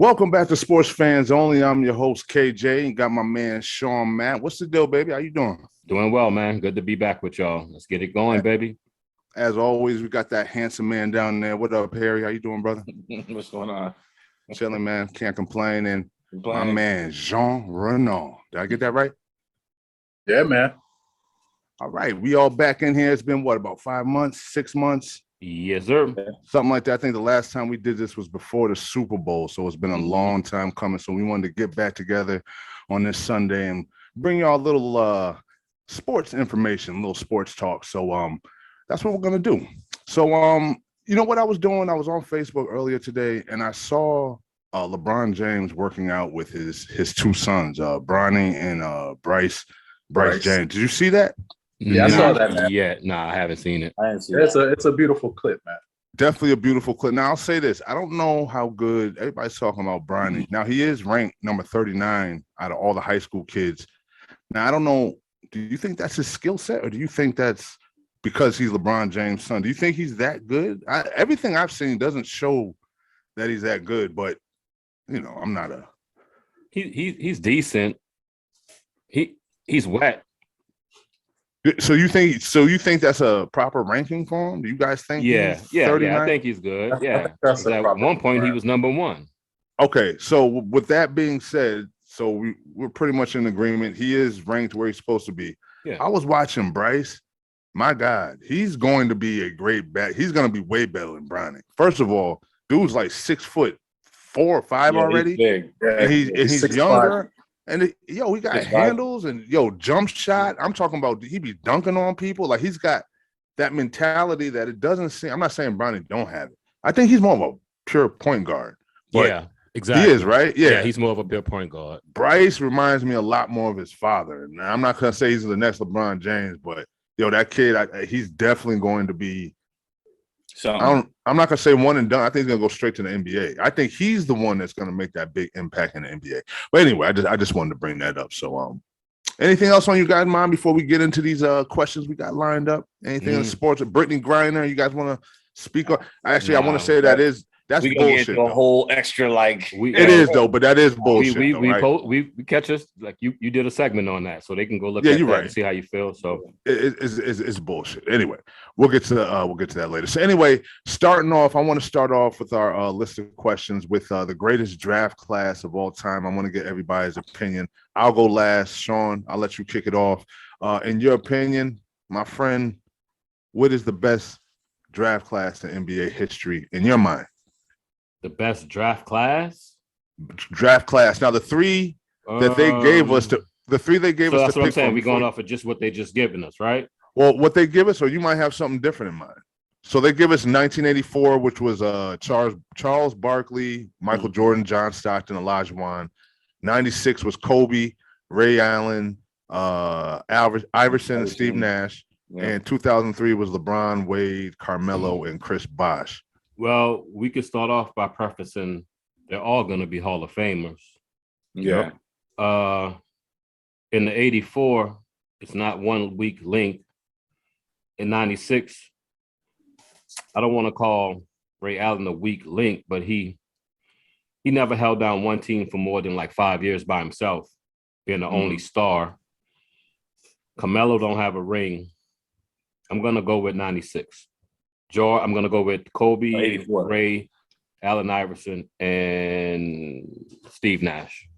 Welcome back to Sports Fans Only. I'm your host, KJ, and got my man, Sean Matt. What's the deal, baby? How you doing? Doing well, man. Good to be back with y'all. Let's get it going, baby. As always, we got that handsome man down there. What up, Harry? How you doing, brother? What's going on? Chilling, man. Can't complain. And my man, Jean Renault. Did I get that right? Yeah, man. All right. We all back in here. It's been, what, about 5 months, 6 months? Yes, sir. Something like that. I think the last time we did this was before the Super Bowl, so it's been a long time coming. So we wanted to get back together on this Sunday and bring y'all a little sports information, a little sports talk. So that's what we're gonna do. So you know what I was doing? I was on Facebook earlier today, and I saw LeBron James working out with his two sons, Bronny and Bryce James. Did you see that? Yeah, I saw that, man. Yeah, I haven't seen it. I didn't see it. It's a beautiful clip, man. Definitely a beautiful clip. Now, I'll say this. I don't know how good everybody's talking about Bronny. Now, he is ranked number 39 out of all the high school kids. Now, I don't know. Do you think that's his skill set, or do you think that's because he's LeBron James' son? Do you think he's that good? Everything I've seen doesn't show that he's that good, but, you know, I'm not a... He's decent. He's wet. So you think that's a proper ranking for him? Do you guys think? Yeah, I think he's good. Yeah, at one point he was number one. Okay, so with that being said, so we're pretty much in agreement. He is ranked where he's supposed to be. Yeah. I was watching Bryce. My God, he's going to be a great back. He's going to be way better than Bronny. First of all, dude's like 6'4" or 5 already. He's big. Yeah, and he's 6'5". younger. And he got handles and jump shot. I'm talking about he be dunking on people. Like he's got that mentality that it doesn't seem. I'm not saying Bronny don't have it. I think he's more of a pure point guard. Yeah, exactly. He is, right? Yeah, he's more of a pure point guard. Bryce reminds me a lot more of his father. Now, I'm not gonna say he's the next LeBron James, but that kid, he's definitely going to be. I'm not gonna say one and done. I think he's gonna go straight to the NBA. I think he's the one that's gonna make that big impact in the NBA. But anyway, I just wanted to bring that up. So anything else on you guys' mind before we get into these questions we got lined up? Anything in the sports? Brittany Griner, you guys want to speak on? Actually, I want to say that's we bullshit. Get a whole extra it is though, but that is bullshit. We catch us like you did a segment on that, so they can go look at that and see how you feel. So it's bullshit. Anyway, we'll get to that later. So anyway, I want to start off with our list of questions with the greatest draft class of all time. I want to get everybody's opinion. I'll go last. Sean, I'll let you kick it off. In your opinion, my friend, what is the best draft class in NBA history in your mind? The best draft class? Now, the three that they gave us to the three they gave us. That's what I'm saying. We're going off of just what they just given us, right? Well, what they give us, or you might have something different in mind. So they give us 1984, which was Charles Barkley, Michael Jordan, John Stockton, Olajuwon. 96 was Kobe, Ray Allen, Iverson, and Steve Nash. Yeah. And 2003 was LeBron, Wade, Carmelo, and Chris Bosh. Well, we could start off by prefacing they're all going to be Hall of Famers. Yeah. In the 84, it's not 1 week link. In 96, I don't want to call Ray Allen a weak link, but he never held down one team for more than like 5 years by himself, being the only star. Carmelo don't have a ring. I'm going to go with 96. I'm going to go with Kobe, 84. Ray, Allen Iverson, and Steve Nash.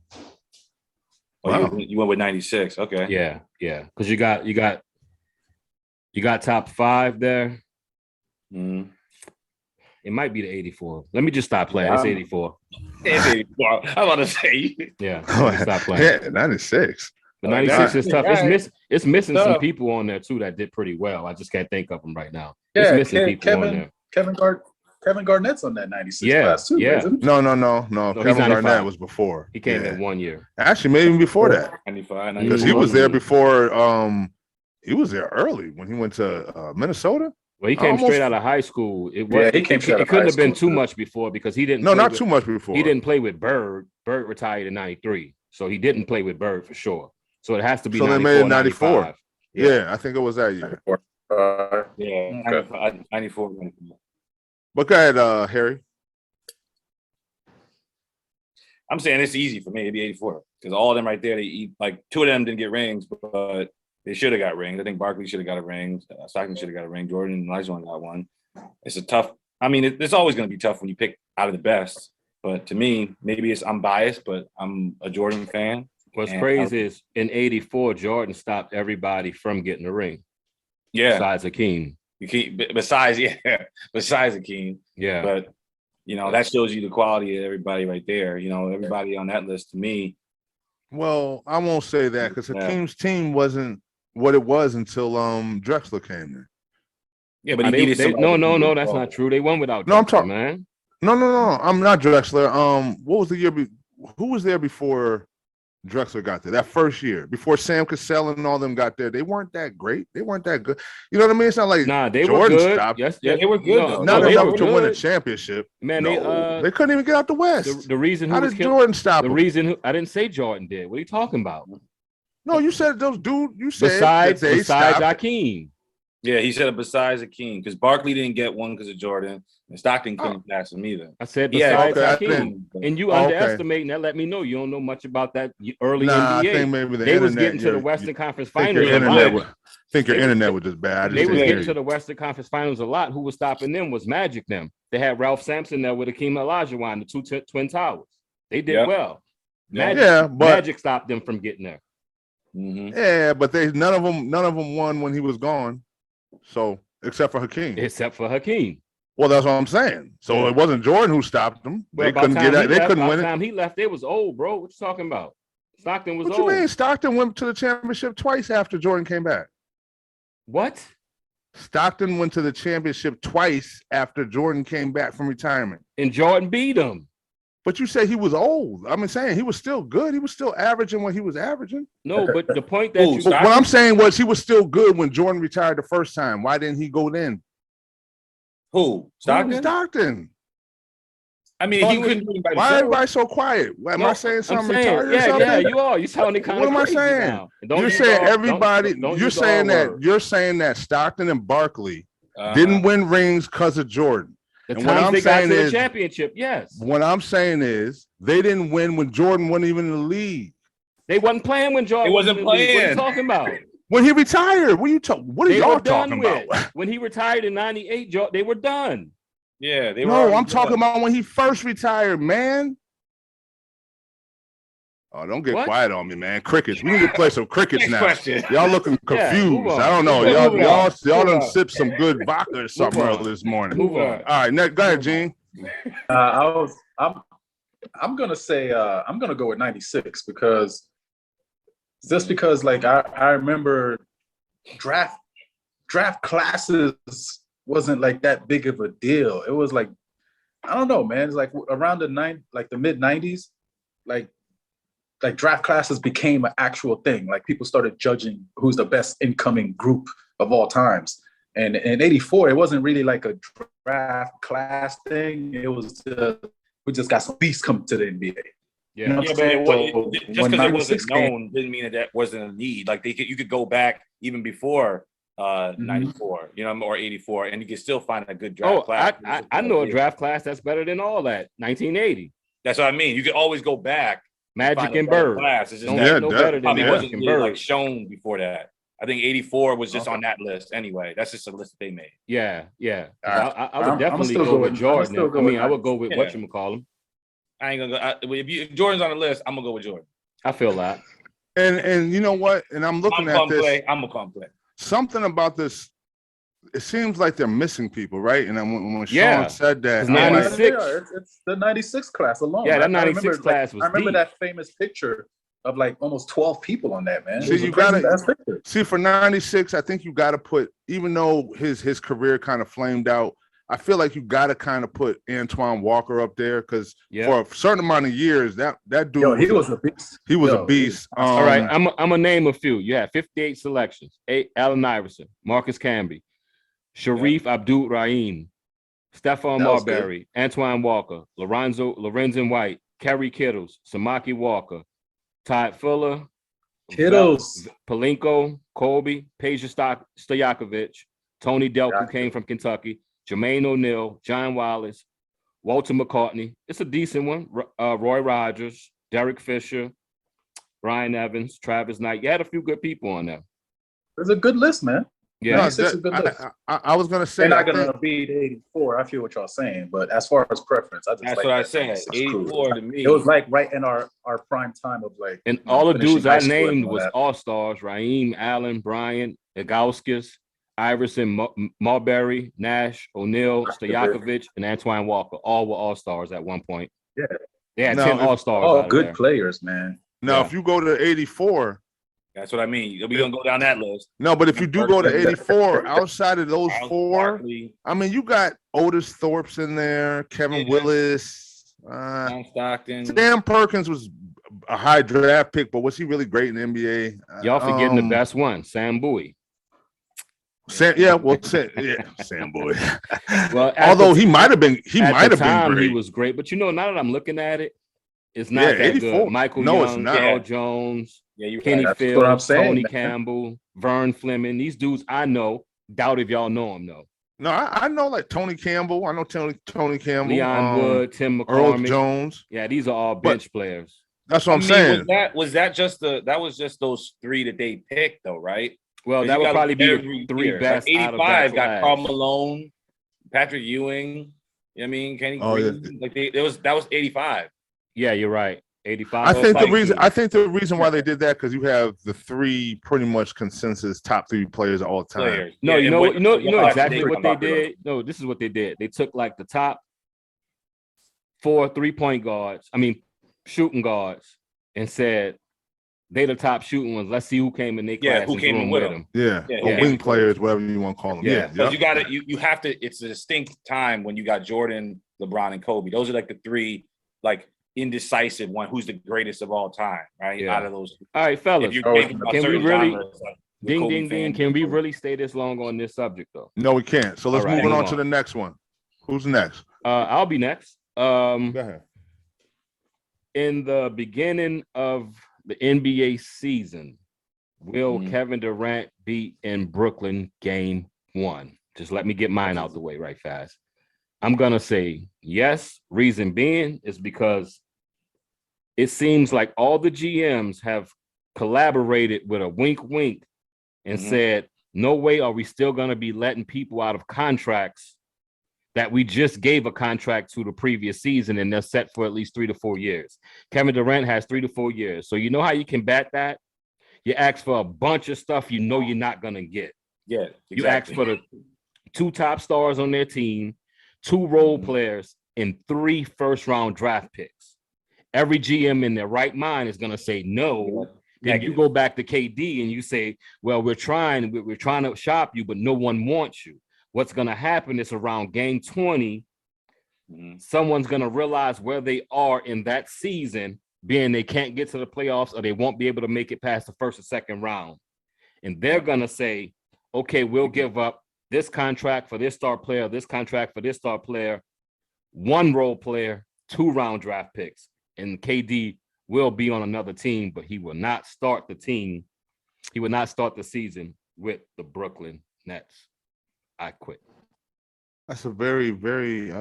Wow. You went with 96. Okay. Yeah. Because you got top 5 there. Mm. It might be the 84. Let me just stop playing. It's 84. It's 84. I'm about to say. Yeah. Stop playing. Yeah, 96. But 96 is tough. It's missing some people on there too that did pretty well. I just can't think of them right now. Yeah, it's missing people on there. Kevin Garnett's on that 96 class too. Yeah. No. Kevin Garnett was before. He came in 1 year. Actually, maybe even before that. 95. Because he was there before. He was there early when he went to Minnesota. Well, he came straight out of high school. It couldn't have been too much before because he didn't. No, not too much before. He didn't play with Bird. Bird retired in '93, so he didn't play with Bird for sure. So it has to be. So 94, they made it 94. Yeah, I think it was that year. 94. But go ahead, Harry. I'm saying it's easy for me. It'd be 84 because all of them right there, they eat like 2 of them didn't get rings, but they should have got rings. I think Barkley should have got a ring. Stockton should have got a ring. Jordan and Olajuwon got one. It's a tough. I mean, it's always going to be tough when you pick out of the best. But to me, maybe I'm biased, but I'm a Jordan fan. What's crazy is in '84, Jordan stopped everybody from getting a ring. Yeah. Besides Hakeem. Besides Hakeem. Yeah. But, that shows you the quality of everybody right there. Everybody on that list to me. Well, I won't say that because Hakeem's team wasn't what it was until Drexler came in. Yeah, but he needed no, that's not true. They won without Drexler, I'm talking, man. No. I'm not Drexler. What was the year? Who was there before Drexler got there? That first year, before Sam Cassell and all them got there, they weren't that great. They weren't that good. You know what I mean? It's not like they Jordan were good. stopped. Yes, they were good. Though. Not they enough were to good. win a championship. Man, they couldn't even get out the West. The reason how did Jordan stop? The reason I didn't say Jordan did. What are you talking about? No, you said those dude. You said besides Hakeem. Yeah, he said it besides Hakeem because Barkley didn't get one because of Jordan, and Stockton couldn't pass him either. I said besides Hakeem, and you underestimating that. Let me know you don't know much about that early NBA. I think maybe they was getting to the Western Conference Finals. I think your internet was just bad. They was getting to the Western Conference Finals a lot. Who was stopping them was Magic. Them. They had Ralph Sampson there with Hakeem Olajuwon, the two Twin Towers. They did well. Magic stopped them from getting there. Mm-hmm. Yeah, but none of them won when he was gone. So except for Hakeem. Well, that's what I'm saying. So it wasn't Jordan who stopped them. They couldn't get out. They couldn't win it. By the time he left, they was old, bro. What you talking about? Stockton was old. What you mean? Stockton went to the championship twice after Jordan came back. What? Stockton went to the championship twice after Jordan came back from retirement. And Jordan beat him. But you say he was old. I'm saying he was still good. He was still averaging what he was averaging. No, but the point that what I'm saying was he was still good when Jordan retired the first time. Why didn't he go then? Who? Stockton. I mean, he couldn't. Why everybody so quiet? Am I saying something retarded or something? Yeah, you are. You sounding kind of crazy. What am I saying? You're saying everybody. You're saying that Stockton and Barkley didn't win rings because of Jordan. The time they got to the championship, yes. What I'm saying is they didn't win when Jordan wasn't even in the league. They wasn't playing when Jordan wasn't playing. What are you talking about? When he retired, what are y'all talking about? When he retired in '98, they were done. Yeah, they were. No, I'm talking about when he first retired, man. Oh, don't get quiet on me, man. Crickets. We need to play some crickets now. Y'all looking confused. I don't know. Y'all done sipped some good vodka or something earlier this morning. Move on. All right, next, go ahead, Gene. I'm gonna say I'm gonna go with 96 because like I remember draft classes wasn't like that big of a deal. It was like, I don't know, man. It's like around the mid 90s, like draft classes became an actual thing. Like people started judging who's the best incoming group of all times. And in '84, it wasn't really like a draft class thing. It was we just got some beasts coming to the NBA. Yeah, but just because it wasn't known didn't mean that wasn't a need. Like you could go back even before 94, or 84, and you can still find a good draft class. I know a draft class that's better than all that. 1980. That's what I mean. You could always go back. Magic and Bird. Class. It's just no better than probably Magic and Bird. Like shown before that. I think 84 was just on that list anyway. That's just a list that they made. Yeah. I would definitely go with Jordan. I would go with whatchamacallit. I ain't gonna go. If Jordan's on the list, I'm gonna go with Jordan. I feel that. And you know what? And I'm looking at this. I'm gonna come play. Something about this. It seems like they're missing people, right? And when Sean said that, 96. It's the 96 class alone. Yeah, that 96 class was. I remember that famous picture of like almost 12 people on that, man. See, you gotta see for 96. I think you got to put, even though his career kind of flamed out, I feel like you got to kind of put Antoine Walker up there because for a certain amount of years, that dude, he was a beast. He was a beast. All right, I'm gonna name a few. You have 58 selections: Allen Iverson, Marcus Camby, Sharif Abdul-Rahim, Stephon Marbury, Antoine Walker, Lorenzen White, Kerry Kittles, Samaki Walker, Todd Fuller, Kittles, Pelinko, Colby, Peja Stojakovic, Tony Delk, who came from Kentucky, Jermaine O'Neal, John Wallace, Walter McCartney. It's a decent one. Roy Rogers, Derek Fisher, Brian Evans, Travis Knight. You had a few good people on there. It's a good list, man. Yeah. 96 is a good list. I was gonna say They're not gonna beat 84. I feel what y'all saying, but as far as preference, I just That's like what I that said. 96 crew. 84 to me. It was like right in our prime time of like. And all the dudes I finishing high school and named all was that. all-stars: Raheem, Allen, Bryant, Egauskis, Iverson, Marbury, Nash, O'Neal, Stojakovic, and Antoine Walker. All were all-stars at one point. Yeah. They had No, 10 all-stars All out of good there. players, man. now Yeah. if you go to 84. That's what I mean. We're gonna go down that list. No, but if you do go to 84, outside of those Charles four, Barkley, I mean, you got Otis Thorpe's in there, Kevin Yeah. Willis. John Stockton. Sam Perkins was a high draft pick, but was he really great in the NBA? Y'all forgetting the best one, Sam Bowie. Sam Bowie. Well, Although he might have been, at the time, great. he was great. But now that I'm looking at it, it's not Yeah, that 84. good. Michael No, it's Young, not. Earl Jones, Yeah, you Kenny That's what I'm Fields, saying, Tony man. Campbell, Vern Fleming. These dudes I know. Doubt if y'all know them though. No, I know like Tony Campbell. I know Tony Campbell. Leon Wood, Tim Earl McCormick. Jones. Yeah, these are all bench players. That's what I'm saying. Was that just those three that they picked though, right? Well, that would probably be the three best Like out of that 85 got class. Karl Malone, Patrick Ewing. You know what I mean, Kenny Oh, Green. yeah. Like that was 85. Yeah, you're right. 85. I think like the reason why they did that because you have the three pretty much consensus top three players all the time. Players. No, Yeah, you know what exactly they what they come up with. did. No, this is what they did. They took like the top 4 3-point guards. I mean, shooting guards, and said they the top shooting ones. Let's see who came in their class who and came room in with with them. Yeah, Yeah, or yeah. wing players, whatever you want to call them. Yeah. Yeah, Because you have to. It's a distinct time when you got Jordan, LeBron, and Kobe. Those are like the three like indecisive one. Who's the greatest of all time, right? Yeah. Out of those, All right, fellas. if you're Oh, thinking about can we certain really- genres, like the Ding, Kobe ding, ding. fan, Can we really stay this long on this subject though? No, we can't. So let's All right, move on move to on. the next one. Who's next? I'll be next. Go ahead. In the beginning of the NBA season, will Mhm. Kevin Durant be in Brooklyn game 1? Just let me get mine out the way right fast. I'm going to say yes. Reason being is because it seems like all the GMs have collaborated with a wink, wink and Mhm. said, no way are we still going to be letting people out of contracts that we just gave a contract to the previous season, and they're set for at least 3 to 4 years. Kevin Durant has 3 to 4 years. So you know how you combat that? You ask for a bunch of stuff you know you're not going to get. Yeah, exactly. You ask for the 2 top stars on their team, 2 role Mhm. players, and 3 first-round draft picks. Every GM in their right mind is going to say no. Then you go back to KD and you say, well, we're trying to shop you, but no one wants you. What's going to happen is around game 20, Mhm. someone's going to realize where they are in that season, being they can't get to the playoffs or they won't be able to make it past the first or second round. And they're going to say, okay, we'll give up this contract for this star player, this contract for this star player, 1 role player, 2 round draft picks. And KD will be on another team, but he will not start the team. He will not start the season with the Brooklyn Nets. I quit. That's a very, very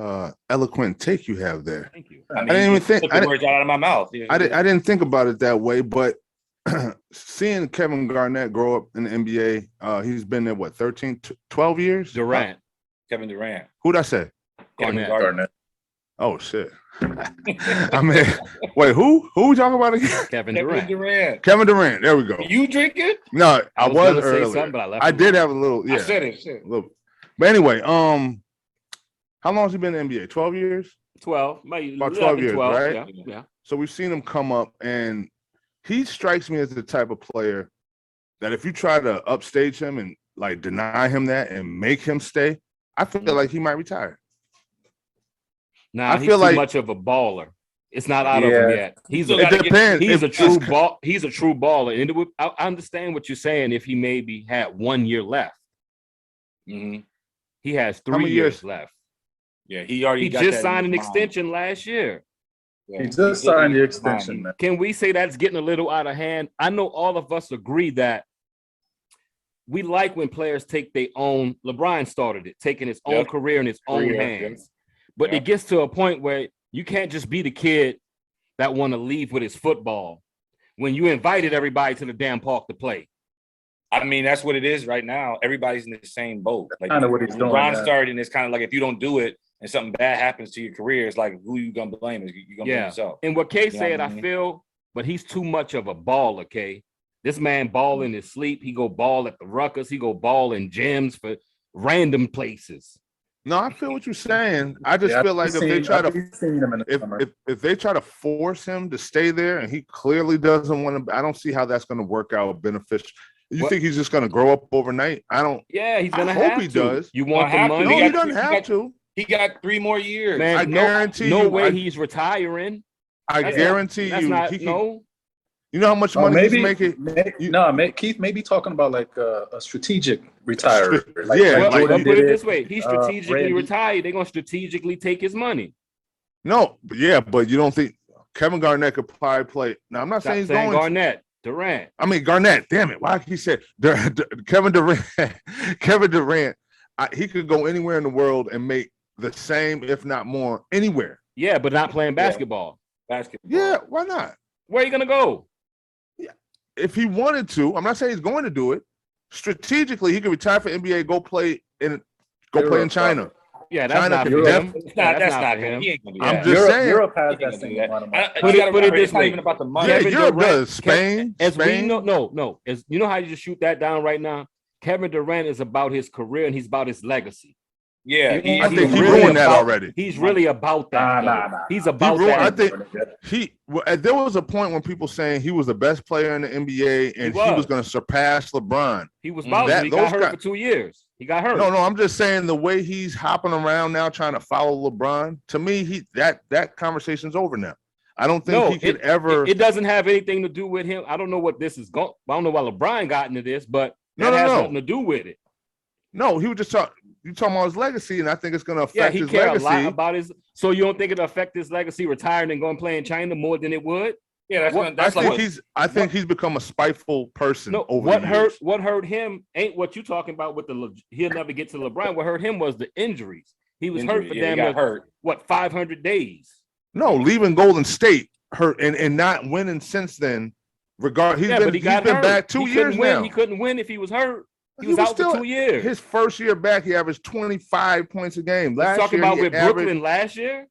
eloquent take you have there. Thank you. I mean, didn't even you think- took I the didn't- words out of my mouth. Yeah, I didn't think about it that way, but seeing Kevin Garnett grow up in the NBA, he's been there, what, 13, 12 years? Durant, Kevin Durant. Who'd I say? Kevin Garnett. Garnett. Oh, shit. I mean, wait, who we talking about again? Kevin Kevin Durant. Durant. Kevin Durant. There we go. You drink it? No, I was gonna say earlier. something, but I left I it did alone. have a little, yeah. I said it. Shit. a little. But anyway, how long has he been in the NBA? 12 years? 12, maybe About 12 years, 12, right? Yeah, yeah. So we've seen him come up, and he strikes me as the type of player that if you try to upstage him and like deny him that and make him stay, I feel like he might retire. Nah, I he's feel too like- much of a baller. It's not out of him Yeah. yet. He's Still a, It gotta get- depends. he's If a true it's- ball. He's a true baller, and it would, I understand what you're saying. If he maybe had 1 year left, Mhm. he has How 3 many years years? left. Yeah, he already He got just that signed in an his mind. extension last year. Yeah, He just signed the extension, Mind. man. Can we say that's getting a little out of hand? I know all of us agree that we like when players take their own. LeBron started it, taking his own Yep. career in his own Career, hands. But it gets to a point where you can't just be the kid that want to leave with his football when you invited everybody to the damn park to play. I mean, that's what it is right now. Everybody's in the same boat. Like kind of what he's doing. LeBron started, and it's kind of like if you don't do it and something bad happens to your career, it's like who you gonna blame? You gonna blame yourself. And what Kay said, what I mean? I feel, but he's too much of a baller, Kay. This man ball in his sleep. He go ball at the Ruckers. He go ball in gyms for random places. No, I feel what you're saying. I just feel like if they try to if they try to force him to stay there and he clearly doesn't want to, I don't see how that's going to work out beneficial. You think he's just going to grow up overnight? I don't. Yeah, he's going to hope he does. You want the money? No, he doesn't have to. He got 3 more years. Man, I guarantee you. No way he's retiring. I guarantee you. Not, no. You know how much money he's making? Keith may be talking about like a strategic retire. Put it this way: he's strategically retired. They're gonna strategically take his money. No, but you don't think Kevin Garnett could probably play? Now I'm not saying he's going. Garnett, Durant. I mean Garnett. Damn it! Why he said Kevin Durant? Kevin Durant. He could go anywhere in the world and make the same, if not more, anywhere. Yeah, but not playing basketball. Yeah, why not? Where are you gonna go? If he wanted to, I'm not saying he's going to do it. Strategically, he could retire for NBA, go play in China. Yeah, that's China not for him. That's not him. I'm just saying. Europe has that same amount of money. Put it this way. Even about the money. Yeah, Europe does. Spain. No. As you know how you just shoot that down right now. Kevin Durant is about his career and he's about his legacy. Yeah, I think he ruined that already. He's really about that. Nah. He's about that. I think there was a point when people saying he was the best player in the NBA and he was going to surpass LeBron. He was about to. He got hurt for 2 years. He got hurt. No, I'm just saying the way he's hopping around now trying to follow LeBron. To me, that conversation's over now. I don't think he could ever. It doesn't have anything to do with him. I don't know what this is going. I don't know why LeBron got into this, but that has nothing to do with it. No, he was just talking. You talking about his legacy, and I think it's going to affect his legacy. Yeah, he cared a lot about his. So you don't think it'll affect his legacy, retiring and going to play in China more than it would? Yeah, I think he's become a spiteful person. No, what hurt him ain't what you talking about with he'll never get to LeBron. What hurt him was the injuries. He was hurt for damn hurt. 500 days. No, leaving Golden State hurt and not winning since then. He's been back 2 years now. He couldn't win if he was hurt. He was out for 2 years. His first year back, he averaged 25 points a game. Talking about with Brooklyn last year?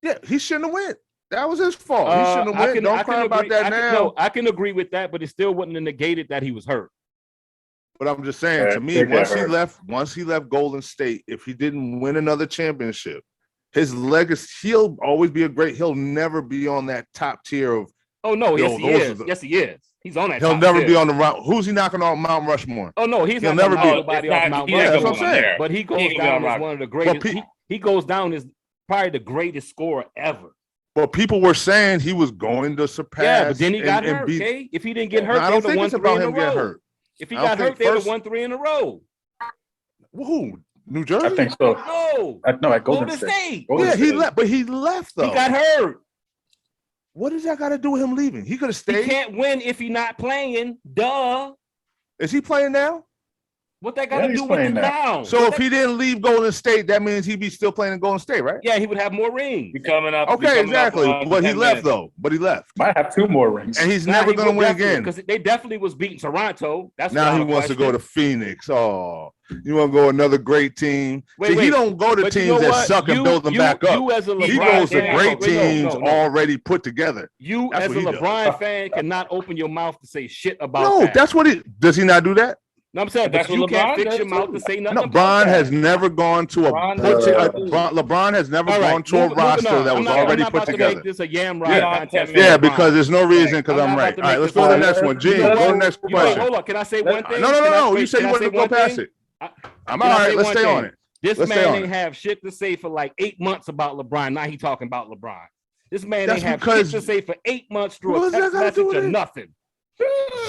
Yeah, he shouldn't have went. That was his fault. He shouldn't have went. Don't cry about that now. No, I can agree with that, but it still wouldn't have negated that he was hurt. But I'm just saying, to me, once he left Golden State, if he didn't win another championship, his legacy, he'll always be he'll never be on that top tier of. Oh, no, yes, he is. Yes, he is. He's on that. He'll never be on the round. Who's he knocking off Mount Rushmore? Oh no, he'll never be nobody off Mount Rushmore. That's what I'm saying. But he goes down as one of the greatest. He goes down as probably the greatest scorer ever. But people were saying he was going to surpass. Yeah, but then he got hurt. Okay, if he didn't get hurt, I don't think it's about him getting hurt. If he got hurt, they would have won 3 in a row. Who? New Jersey? I think so. No, at Golden State. He left, but he left though. He got hurt. What does that got to do with him leaving? He could have stayed. He can't win if he's not playing. Duh. Is he playing now? What that got to do with him now? So if he didn't leave Golden State, that means he'd be still playing in Golden State, right? Yeah, he would have more rings. Okay, exactly. But he left though. Might have 2 more rings. And he's never going to win again. Because they definitely was beating Toronto. That's now he wants to go to Phoenix. Oh, you want to go another great team? He don't go to teams that suck and build them back up. He goes to great teams already put together. You as a LeBron fan cannot open your mouth to say shit about that. No, that's what does he not do that? No, I'm saying, but you can't fix your mouth to say nothing. No, LeBron has never gone to LeBron has never gone to a roster that was already put together. Make this a yam contest. Yeah, because there's no reason. Because I'm right. All right, let's go to the next one. Gene, go to the next question. Hold on, can I say one thing? No. You said you wanted to go past it. I'm all right. Let's stay on it. This man ain't have shit to say for like 8 months about LeBron. Now he talking about LeBron. This man ain't have shit to say for 8 months through a text message or nothing.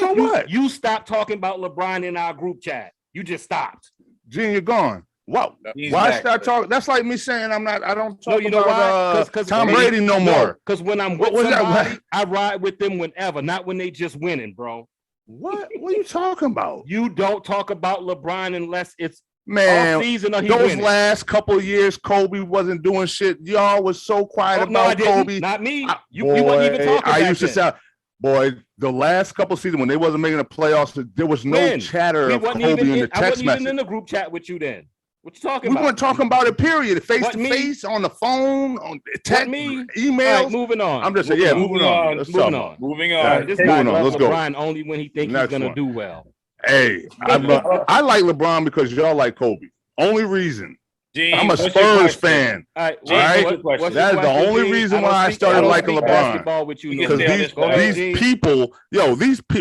So what? You stopped talking about LeBron in our group chat. You just stopped. Gene, you're gone. Wow. Why start talking? That's like me saying I don't talk about Tom Brady no more. Because when I'm with somebody, I ride with them whenever, not when they just winning, bro. What are you talking about? You don't talk about LeBron unless it's Man, All season, he those winning. last couple of years, Kobe wasn't doing shit. Y'all was so quiet Oh, no, I about didn't. Kobe. Not me. You Boy, wasn't even talking I back used to then. say, boy, the last couple of seasons when they wasn't making the playoffs, there was no When? chatter We of wasn't Kobe even in the I wasn't text even message. in the group chat with you then. What you talking We about? weren't talking about it, period. Face What to me? face, on the phone, on text, me? emails. All right, moving on. I'm just saying, yeah, moving on. Let's talk Moving about on. it. Moving Yeah, on. All right, This moving guy on. loves Let's go. LeBron only when he thinks he's Next gonna one. do well. Hey, I like LeBron because y'all like Kobe. Only reason. Gene, I'm a what's your Spurs question? fan. All right, Gene, all right? what's your question? That is the only reason why I started liking LeBron. Basketball with you, You no can Because stay on more. this Go ahead, these Gene. people,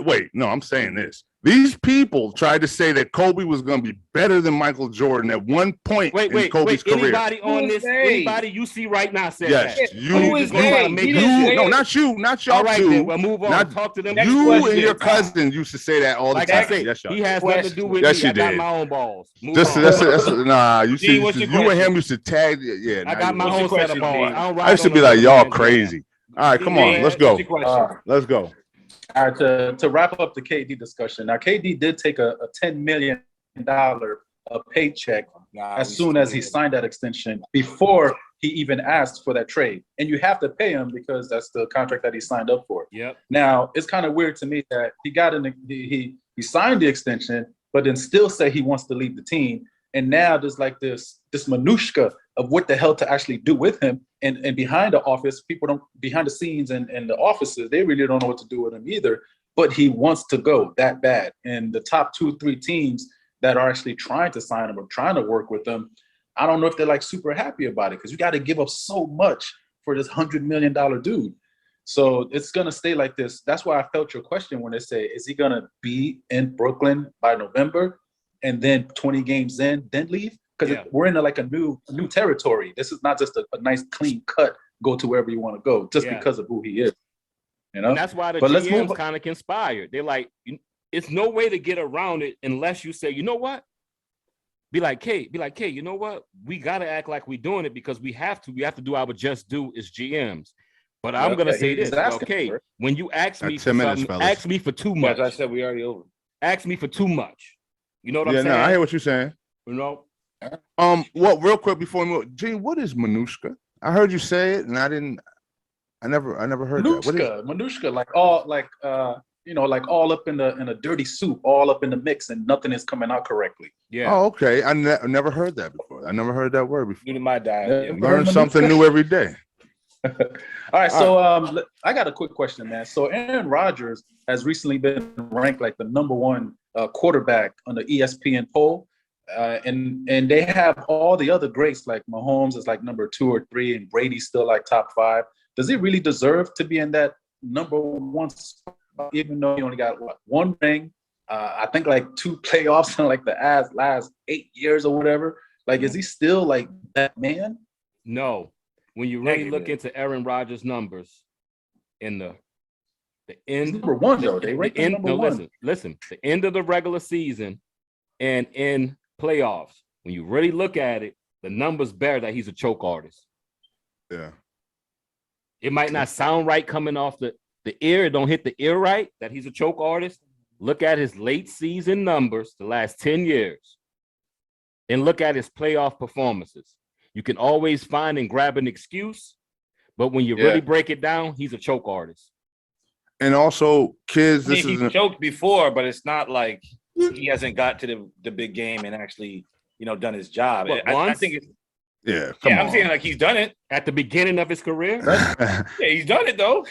wait, no, I'm saying this. These people tried to say that Kobe was going to be better than Michael Jordan at one point in Kobe's career. Anybody on Who is this? they? Anybody you see right now said Yes, that? you. Or you just gonna try to make up shit? No, not you, not y'all All right, two. then. Well, move on. Not Talk to them. Next you question. and your cousin used to say that all the Like time. I say, Yes, y'all he did. has nothing to do with Yes, me. you I got did. my own balls. Move That's on. nah. You see, What's your you and question? him used to tag. Yeah, I now got you- my What's your own set question, of balls. Gene? I don't ride I used to on be no like, other y'all man's crazy. All right, come Gene, on, let's What's go. your question? Let's go. All right, to wrap up the KD discussion. Now, KD did take a $10 million paycheck as soon as he signed that extension before he even asked for that trade. And you have to pay him because that's the contract that he signed up for. Yep. Now, it's kind of weird to me that he signed the extension, but then still say he wants to leave the team. And now there's like this minutia of what the hell to actually do with him. And behind the office, behind the scenes and the offices, they really don't know what to do with him either. But he wants to go that bad. And the top 2-3 teams that are actually trying to sign him or trying to work with him, I don't know if they're like super happy about it because you got to give up so much for this $100 million dude. So it's going to stay like this. That's why I felt your question when they say, is he going to be in Brooklyn by November and then 20 games in, then leave? Because we're in like a new territory. This is not just a nice clean cut, go to wherever you want to go just because of who he is. You know? And that's why the GMs kind of conspired. They're like, it's no way to get around it unless you say, you know what? Be like, K, you know what? We got to act like we're doing it because we have to. We have to do our just due as GMs. But I'm going to say this. Okay, when you ask me for something, ask me for too much. I said we already over. Ask me for too much. You know what I'm saying? Yeah, no, I hear what you're saying. You know? Well, real quick before we move, Gene, what is minutia? I heard you say it, and I never heard that. Minutia, like all up in a dirty soup, all up in the mix, and nothing is coming out correctly. Yeah. Oh, okay. I never heard that before. I never heard that word before. New to my diet. Learn something new every day. All right. So I got a quick question, man. So Aaron Rodgers has recently been ranked like the #1 quarterback on the ESPN poll. And they have all the other greats like Mahomes is like number 2 or 3, and Brady's still like top 5. Does he really deserve to be in that #1 spot, even though he only got one ring? I think like 2 playoffs in like the last 8 years or whatever. Like, is he still like that man? No. When you really look into Aaron Rodgers' numbers in the end, #1 though, they rank him #1. Listen, the end of the regular season and in playoffs, when you really look at it, the numbers bear that he's a choke artist. Yeah. It might not sound right coming off the ear. It don't hit the ear right that he's a choke artist. Look at his late season numbers the last 10 years and look at his playoff performances. You can always find and grab an excuse, but when you really break it down, he's a choke artist. And also, kids, he's choked before, but it's not like he hasn't got to the big game and actually, done his job. I think it's I'm saying like he's done it at the beginning of his career. Yeah, he's done it though.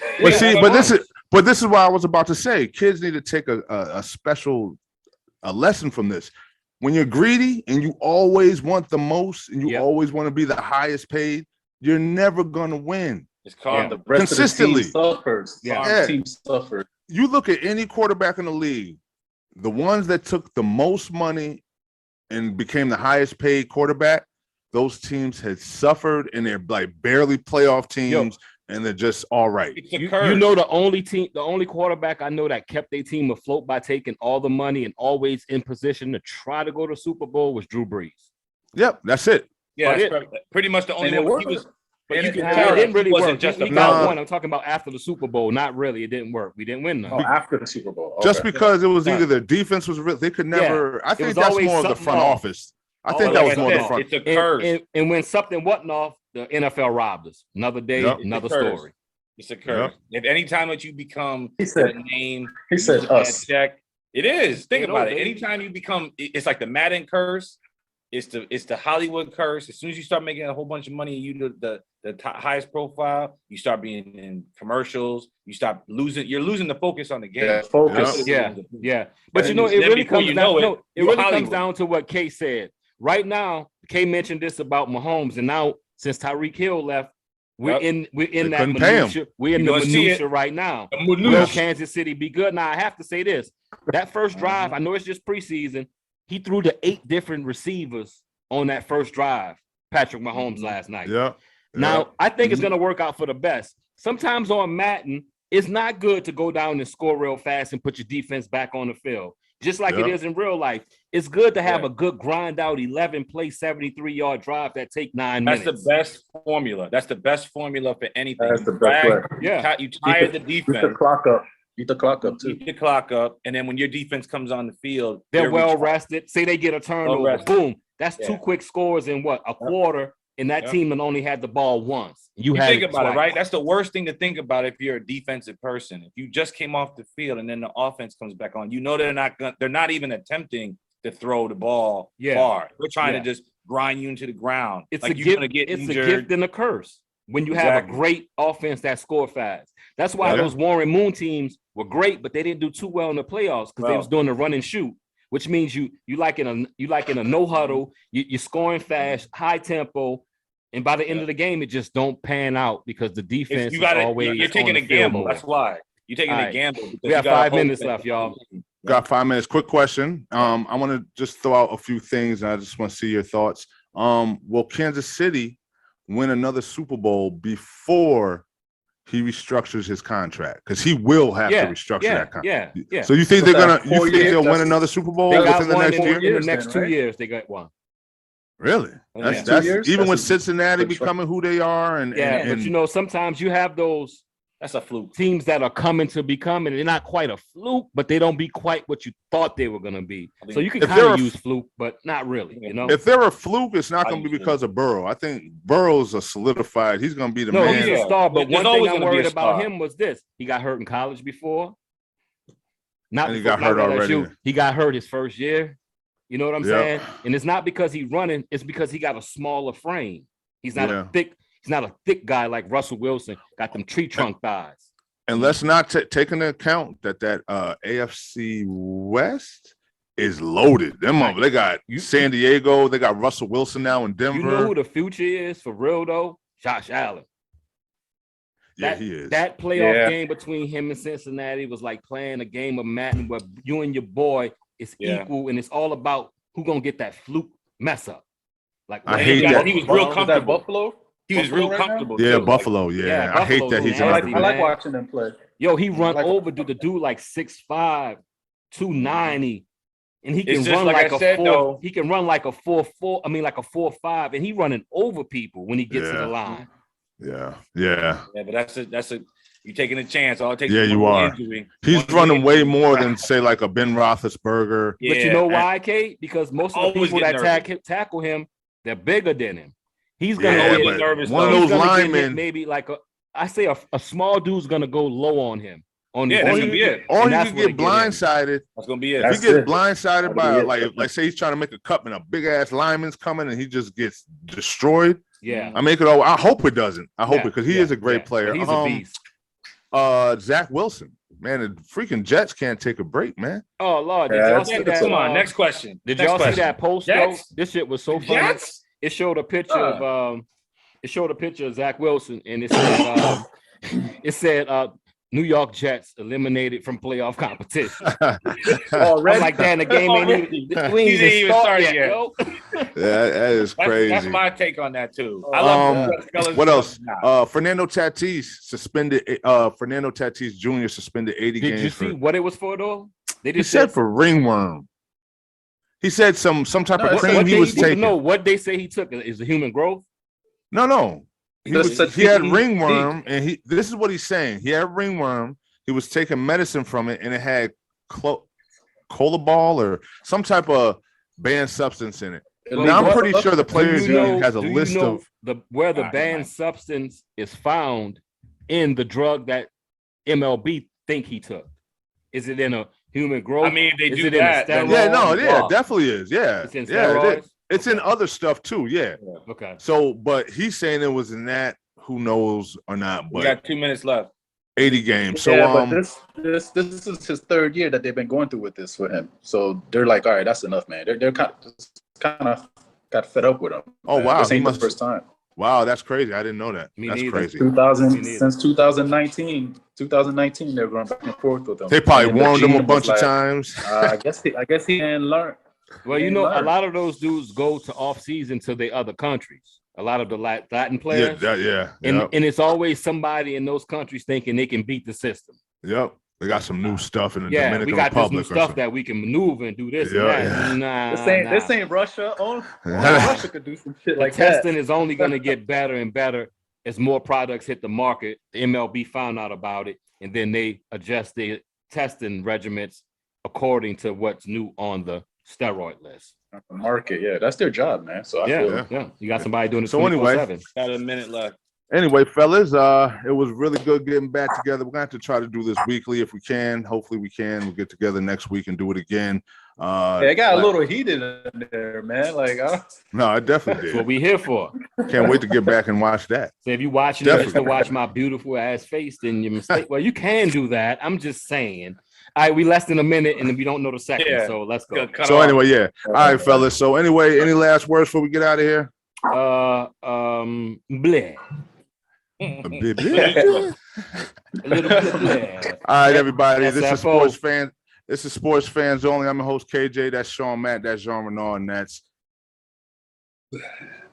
But this is what I was about to say. Kids need to take a special lesson from this. When you're greedy and you always want the most and you always want to be the highest paid, you're never gonna win. It's called the rest consistently. Of the team suffers. You look at any quarterback in the league, the ones that took the most money and became the highest paid quarterback, those teams had suffered and they're like barely playoff teams. And they're just all right. You know, the only quarterback I know that kept their team afloat by taking all the money and always in position to try to go to Super Bowl was Drew Brees. Yep, that's it. Yeah, that's pretty much the only one. He was, but it didn't really work. He got one. I'm talking about after the Super Bowl. Not really. It didn't work. We didn't win none. Oh, after the Super Bowl. Okay. Just because it was either their defense was real, they could never. I think that's more of the front office. I think All that that was more the stuff. front. It's a curse. And when something wasn't off, the NFL robbed us. Another day, Yep. another It's a curse. story. It's a curse. If any time that you become He said- a name, he said use a bad us. check. It is. Think You know, about it. baby. Anytime you become, it's like the Madden curse. It's the Hollywood curse. As soon as you start making a whole bunch of money, you the highest profile, you start being in commercials. You're losing the focus on the game. Yeah, focus. Yeah. But And it then really before comes you down. know it, No, it you're really comes Hollywood. down to what Kay said. Right now, Kay mentioned this about Mahomes, and now since Tyreek Hill left, we're Yep. in They that couldn't pay him. minutia. We're in You're the gonna see minutia right now. The Will minutia. Kansas City be good? Now I have to say this: that first drive, I know it's just preseason. He threw to 8 different receivers on that first drive. Patrick Mahomes last night. Yeah. Now, I think it's going to work out for the best. Sometimes on Madden, it's not good to go down and score real fast and put your defense back on the field, just like it Yeah. is in real life. It's good to have Yeah. a good grind out 11-play, 73-yard drive that take 9 That's minutes. the best formula. That's the best formula for anything. That's the best way. Yeah. You tire the Eat the defense. clock up. Eat the clock up too. Keep the clock up, and then when your defense comes on the field, They're well recharged. rested. Say they get a turnover. rested. Boom. That's 2 Yeah. quick scores in what? A quarter. And that Yep. team that only had the ball once. You had think it about twice. it, right? That's the worst thing to think about if you're a defensive person. If you just came off the field and then the offense comes back on, they're not even attempting to throw the ball far. They're trying Yeah. to just grind you into the ground. It's like a you're gift. gonna get It's injured. a gift and a curse when you have a Exactly. great offense that score fast. That's why Yeah. those Warren Moon teams were great, but they didn't do too well in the playoffs because they was doing the run and shoot, which means you like in a no huddle. You're scoring fast, high tempo, and by the end of the game, it just don't pan out because the defense You is got always You're taking on a the field gamble. more. That's why you're taking All a right. gamble. because We have you gotta 5 hope minutes that- left, y'all. Got 5 minutes. Quick question. I want to just throw out a few things, and I just want to see your thoughts. Will Kansas City win another Super Bowl before he restructures his contract? Because he will have to restructure that contract. Yeah. So you think So they're that's gonna? You 4 think years, they'll win that's- another Super Bowl They got within the one next in, year? in the years next then, 2 right? years. They got one. Really? Yeah. That's 2 years? even That's with a- Cincinnati that's a- becoming who they are, and Yeah, and, but you know, sometimes you have those That's a fluke. teams that are coming to become, and they're not quite a fluke, but they don't be quite what you thought they were going to be. So you can If kind they're of a- use fluke, but not really, you know? if they're a fluke, it's not I going to be use because of Burrow. I think Burrow's a solidified. He's going to be the No, man. he's a Yeah. star, but There's one always thing I'm gonna be a worried about star. him was this. He got hurt in college before. Not And he before- got hurt not LSU. already. He got hurt his first year. You know what I'm Yeah. saying? And it's not because he's running, it's because he got a smaller frame. He's not Yeah. he's not a thick guy like Russell Wilson, got them tree trunk thighs. And let's not take into account that AFC West is loaded. They got San Diego. They got Russell Wilson now in Denver. You know who the future is for real though? Josh Allen. Yeah, he is. That playoff Yeah. game between him and Cincinnati was like playing a game of Madden where you and your boy is equal, and it's all about who gonna get that fluke mess up. Like I hate that. He was real Was that comfortable. Buffalo? He was Buffalo real right now? comfortable. Yeah, too. Buffalo. Yeah, Yeah, I hate that Buffalo's he's I in like, nasty, I like man. watching them play. Yo, he run like- over the dude like 6'5", 290, and he can It's just run like like I a said, 4. though. He can run like a 4-4. I mean, like a 4-5, and he running over people when he gets to Yeah. the line. Yeah. Yeah, but that's a you're taking a chance. All it takes Yeah, is you one more are. injury. He's One more running way injury. more than say like a Ben Roethlisberger. But you Yeah, know and- why, Kate? Because most of the Always people get that tackle him, they're bigger than him. He's gonna Yeah, get but nervous, one of though. he's those gonna get hit linemen, maybe like a small dude's gonna go low on him. On Yeah, his that's or knee. gonna be it. or And he that's could where get they get in. blindsided. That's gonna be it. If That's he gets it. blindsided by That'll be it. like say he's trying to make a cut and a big ass lineman's coming and he just gets destroyed. Yeah. I make it all. I hope it doesn't. I hope Yeah, it because he yeah, is a great yeah. player. But he's a beast. Zach Wilson, man, the freaking Jets can't take a break, man. Oh Lord, did Yeah, y'all that's- see that? Come on, next question. Did Next y'all see question. that post though? Jets? This shit was so funny. Jets? It showed a picture of Zach Wilson, and it said New York Jets eliminated from playoff competition. Already? I'm like, damn, the game ain't Already? even, we ain't He didn't even start start yet, yet. yo. That is crazy. That's my take on that too. I love the Jets. What else? Nah. Fernando Tatis suspended. Fernando Tatis Jr. suspended 80 Did games. you see what it was for though? They He just said for ringworm. He said some type No, of what- cream what he they- was taking. No, what they say he took is a human growth. No. Just said He had he- ringworm, and this is what he's saying. He had ringworm. He was taking medicine from it, and it had colobol or some type of banned substance in it. Now, I'm pretty sure the Players Union has a do you list know of where the banned substance is found in the drug that MLB think he took. Is it in a human growth? I mean, they is do it that. In a steroid? yeah, no, yeah, Wow. definitely is. Yeah, It's in yeah, steroids? it's in other stuff too. Yeah. Okay. So, but he's saying it was in that. Who knows or not? We But got 2 minutes left. 80 games. So, Yeah, but this is his third year that they've been going through with this for him. So they're like, all right, that's enough, man. They're kind of got fed up with him. Oh, man. wow, This he ain't must- the first time. wow, that's crazy. I didn't know that. Me That's neither. crazy. 2000 since 2019, they're going back and forth with him. They probably And the warned him a GM bunch was of like, times. I guess he didn't learn. Well, He you ain't know, a learned. lot of those dudes go to off season to the other countries. A lot of the Latin Yeah, players. yeah, And it's always somebody in those countries thinking they can beat the system. yep. They got some new stuff in the Yeah, Dominican we got Republic. this new stuff that we can maneuver and do this Yeah, and that. yeah. Nah, This ain't Russia. Only Nah. Russia could do some shit the like testing that. is only going to get better and better as more products hit the market. The MLB found out about it, and then they adjust their testing regimens according to what's new on the steroid list. Market, yeah, that's their job, man. So I Yeah, feel yeah. You got somebody doing it So anyway, 24/7. Got a minute left. Anyway, fellas, it was really good getting back together. We're gonna have to try to do this weekly if we can. Hopefully we can. We'll get together next week and do it again. it got a little heated in there, man. Like, No, I definitely That's what did. we here for. Can't wait to get back and watch that. So if you watching it just to Definitely. watch my beautiful ass face, then you mistake. Well, you can do that. I'm just saying. All right, we less than a minute and we don't know the second. Yeah. So let's go. Cut So off. anyway, yeah. All right, fellas. So anyway, any last words before we get out of here? Bleh. A A little bleh. All right, everybody. This is SFO. Sports Fan. This is Sports Fans Only. I'm your host, KJ. That's Sean Matt. That's Jean Renard. And that's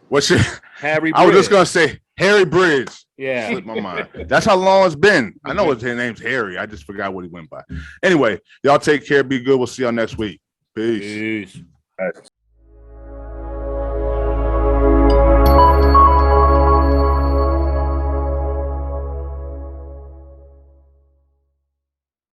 what's your Harry I was just Bridge. gonna say Harry Bridge. Yeah. Slipped my mind. That's how long it's been. I know his name's Harry. I just forgot what he went by. Anyway, y'all take care. Be good. We'll see y'all next week. Peace. Peace.